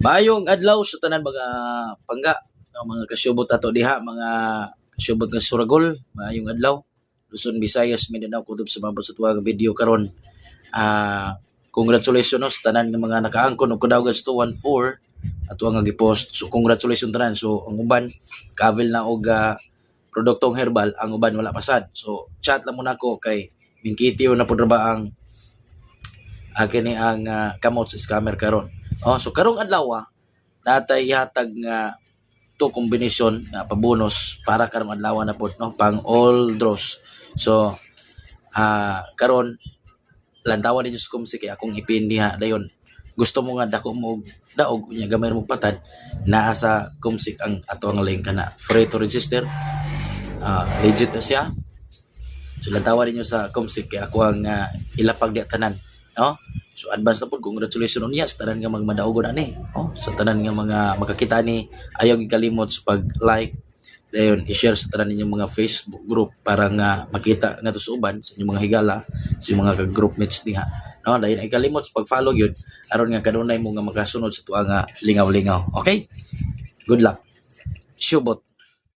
Maayong adlaw sa tanan mga pangga, mga kasyubot ato diha, mga kasyubot nga Suragol. Maayong adlaw. Luzon, Visayas, Mindanao kutob sa mabot sa tuwang video karon. Congratulations no, sa tanan ng mga nakaangkon og Kudawgan 214 ato nga gipost. So congratulations tanan. So ang uban kavel na og produktong herbal, ang uban wala pasad. So chat lang muna ko kay Bingkitiyo na pud ba ang kini ang kamot sa scammer karon. So karong adlaw natay hatag nga to kombinasyon nga pabonus para karong adlaw na pod no, pang all draws. So karon lantawan ninyo sa kumsi kay akong ipin diha dayon. Gusto mo nga dako mo daog unya gamay mo patad naa sa kumsik ang ato ang link kana free to register. Legit na siya. So lantawan ninyo sa kumsik kay ako ang ilapag di tanan no. So advance na po, congratulations on yes, tanan nga magmadaugon ani. Sa tanan nga mga makakita ni, ayaw gikalimot sa pag-like, dayon i-share sa tanan ninyong mga Facebook group para nga makita nga to sa uban sa inyong mga higala, sa inyong mga ka-groupmates diha. No, dayon ay kalimot sa pag-follow gyud aron nga kanunay mo nga makasunod sa tuwa nga lingaw-lingaw. Okay? Good luck. Shubot.